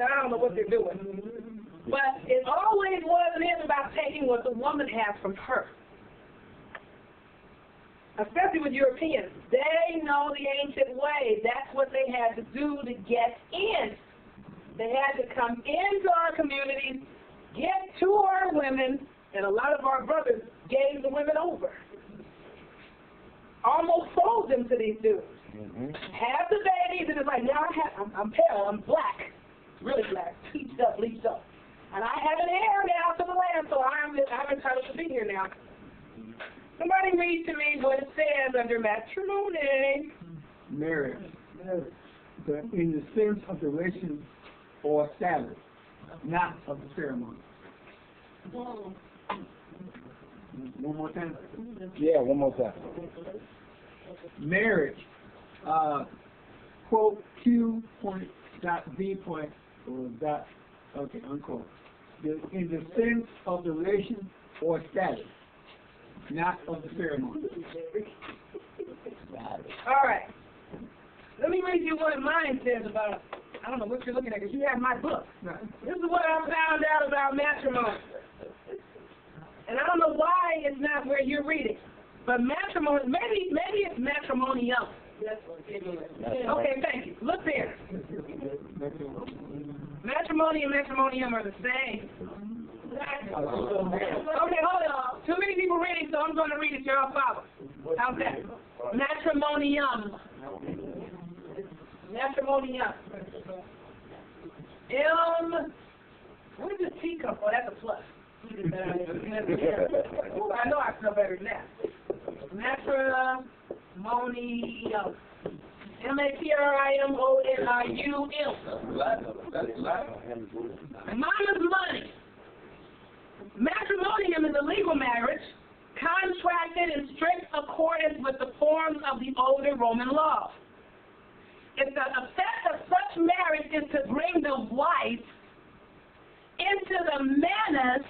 I don't know what they're doing. But it always was and is about taking what the woman has from her. Especially with Europeans. They know the ancient way. That's what they had to do to get in. They had to come into our communities, get to our women, and a lot of our brothers gave the women over. Almost sold them to these dudes. Have the babies, and it's like, now I'm pale, I'm black, really black, bleached up. And I have an heir now to the land, so I'm entitled to be here now. Somebody read to me what it says under matrimony. Marriage. In the sense of the relation or status, not of the ceremony. One more time? Yeah, one more time. Marriage, quote, Q point dot V point, or dot, okay, unquote. In the sense of the relation or status, not of the ceremony. All right. Let me read you what mine says about, I don't know what you're looking at, because you have my book. This is what I found out about matrimony. And I don't know why it's not where you're reading. But matrimony, maybe it's matrimonium. Okay, thank you. Look there. Matrimony and matrimonium are the same. Okay, hold on. Too many people reading, so I'm going to read it. Y'all follow. How's that? Matrimonium. Matrimonium. Where does this T come from? That's a plus. I know I feel better than that. Matrimonium. M-A-T-R-I-M-O-N-I-U-M. Mama's money. Matrimonium is a legal marriage contracted in strict accordance with the forms of the older Roman law. If the effect of such marriage is to bring the wife into the manus,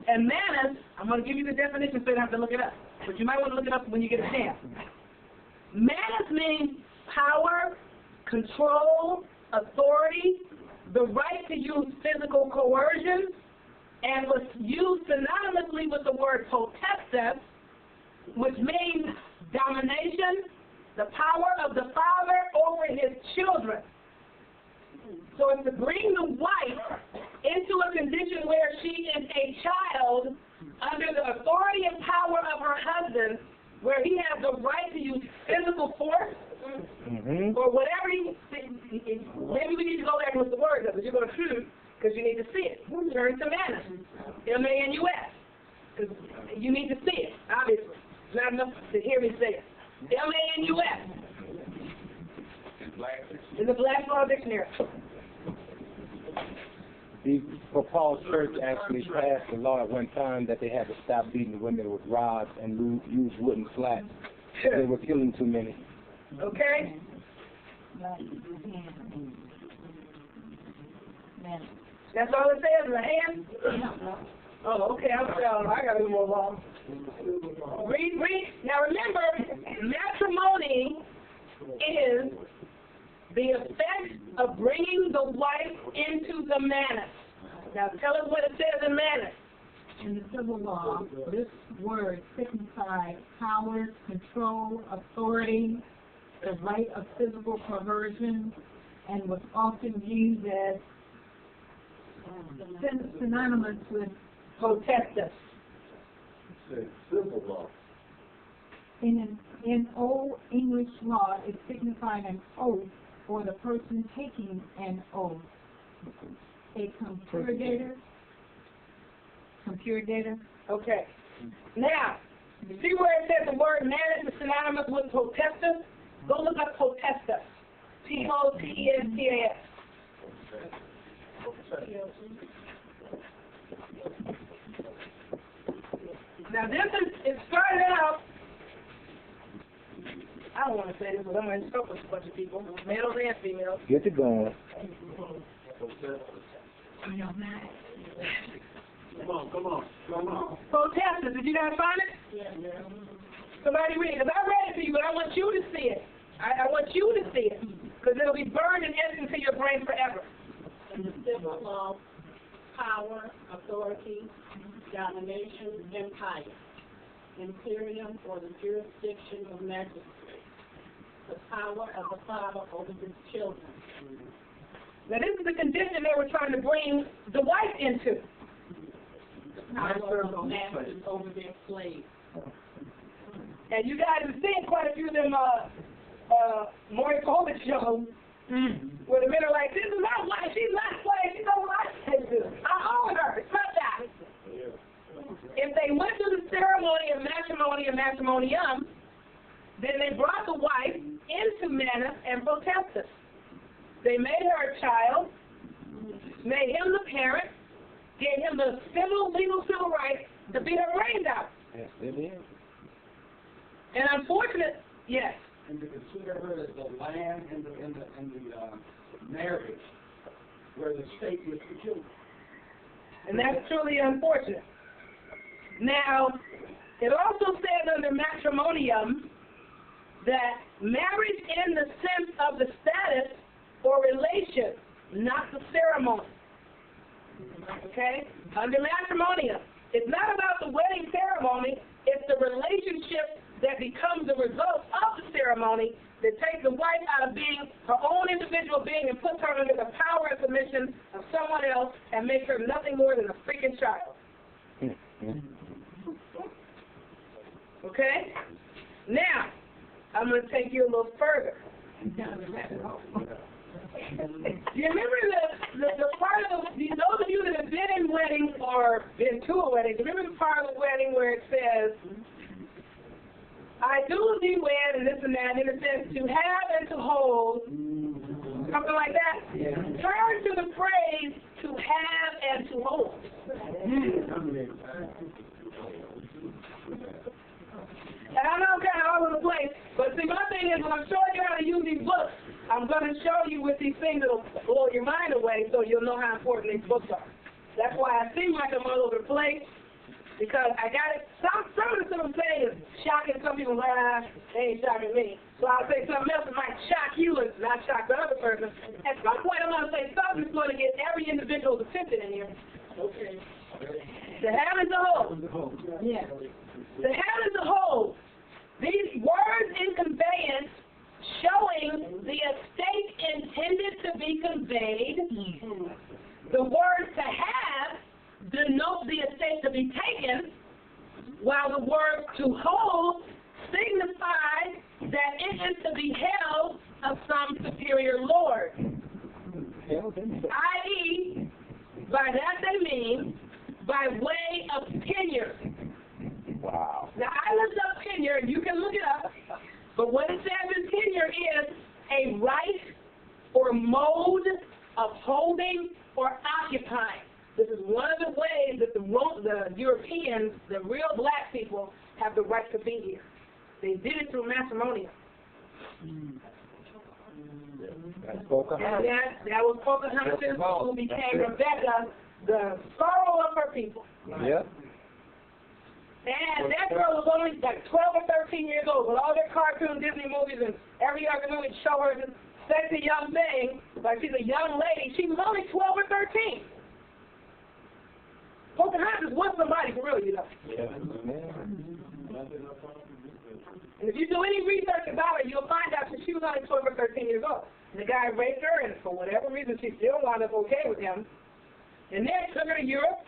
and manus, I'm going to give you the definition so you don't have to look it up, but you might want to look it up when you get a chance. Manus means power, control, authority, the right to use physical coercion, and was used synonymously with the word potestas, which means domination, the power of the father over his children. So it's to bring the wife into a condition where she is a child under the authority and power of her husband, where he has the right to use physical force, or whatever maybe we need to go there with the word, but you're going to choose because you need to see it. Turn to manus, M-A-N-U-S, because you need to see it, obviously. It's not enough to hear me say it. M-A-N-U-S. In the Black Law Dictionary. The proposed church actually passed a law at one time that they had to stop beating the women with rods and use wooden slats. They were killing too many. Okay? That's all it says in the hand? Oh, okay, I'm sorry. I got to move along. Read. Now remember, matrimony is the effect of bringing the wife into the manus. Now tell us what it says in manus. In the civil law, this word signifies power, control, authority, the right of physical coercion, and was often used as synonymous with potestas. Civil law. In Old English law, it signified an oath or the person taking an oath. A compurator. Okay. Now, you see where it says the word manus is synonymous with potestas? Go look up potestas. P-O-T-E-S-T-A-S. Now this it started out, I don't want to say this, but I'm going to insult a bunch of people, males and females. Get it going. Come on. Potestas, did you guys find it? Yeah. Somebody read it, because I read it to you, but I want you to see it. I want you to see it, because into your brain forever. And the civil law, power, authority, domination, empire, imperium, or the jurisdiction of magistrates, the power of the father over his children. Now this is the condition they were trying to bring the wife into. The power of masters over their slaves. And you guys have seen quite a few of them Maury Povich shows where the men are like, this is my wife, she's not slave, she knows what I say to do. I own her, it's not that. If they went through the ceremony of matrimony and matrimonium, then they brought the wife into manus and potestas. They made her a child, made him the parent, gave him the legal civil rights to be her brains out. Yes, it is. And unfortunate, yes. And to consider her as the land in the marriage, where the state was the children. And that's truly unfortunate. Now, it also says under matrimonium that marriage in the sense of the status or relation, not the ceremony. Okay? Under matrimonium, it's not about the wedding ceremony, it's the relationship that becomes the result of the ceremony that takes the wife out of being her own individual being and puts her under the power and submission of someone else and makes her nothing more than a freaking child. Okay? Now, I'm going to take you a little further. Do you remember the part of those of you that have been in weddings or been to a wedding, do you remember the part of the wedding where it says, I do thee wed, and this and that, and it says to have and to hold, something like that? Yeah. Turn to the phrase to have and to hold. And I know I'm kind of all over the place, but see, my thing is when I'm showing you how to use these books, I'm going to show you with these things that will blow your mind away so you'll know how important these books are. That's why I seem like I'm all over the place, because I got it. Some of the stuff I'm saying is shocking some people. They ain't shocking me. So I'll say something else that might shock you and not shock the other person. At some point, I'm going to say something that's going to get every individual's attention in here. Okay. To have and to hold. Yeah. To have and to hold. These words in conveyance showing the estate intended to be conveyed. The word to have denotes the estate to be taken, while the word to hold signifies that it is to be held of some superior lord. I.e., by that they mean by way of tenure. Wow. Now, I looked up tenure, and you can look it up, but what it says in tenure is a right or mode of holding or occupying. This is one of the ways that the Europeans, the real black people, have the right to be here. They did it through matrimonium. That's Pocahontas. That was Pocahontas, who became Rebecca, the sorrow of her people. Yep. And that girl was only like 12 or 13 years old, with all their cartoon Disney movies and every other movie show her this sexy young thing, like she's a young lady. She was only 12 or 13. Pocahontas was somebody for real, you know. Yeah. And if you do any research about her, you'll find out that she was only 12 or 13 years old. And the guy raped her, and for whatever reason, she still wound up okay with him. And then took her to Europe,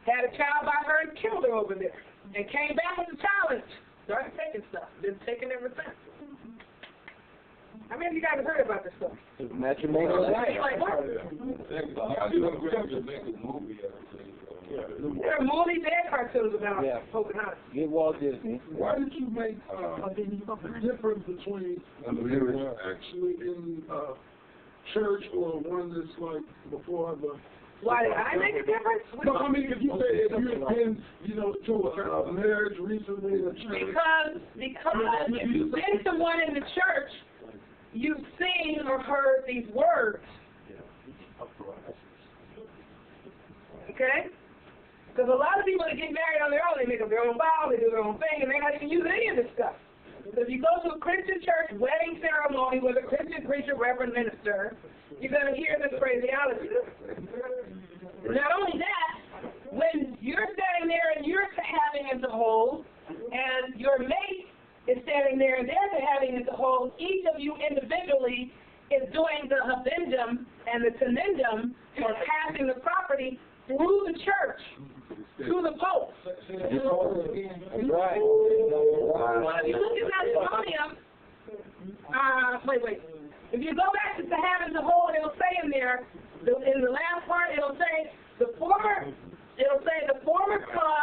had a child by her, and killed her over there. And came back with the child and started taking stuff. Been taking ever since. How many of you guys have heard about this stuff? Matrimonial. Like what? There are movies and cartoons about Pocahontas. Get Walt Disney. Why did you make the difference between actually in church or one that's like before the... Why did I make a difference? No, I mean, if you say if you've been, to a marriage recently in a church. Because if you've been to one in the church, you've seen or heard these words. Okay? Because a lot of people that get married on their own, they make up their own vows, they do their own thing, and they're not even using any of this stuff. If you go to a Christian church wedding ceremony with a Christian preacher, reverend, minister, you're going to hear this phraseology. Not only that, when you're standing there and you're having it to hold, and your mate is standing there and they're having it to hold, each of you individually is doing the habendum and the tenendum, or passing the property through the church to the Pope. Right. If you look at that podium, wait. If you go back to having the whole, it'll say in there, in the last part, it'll say the former clause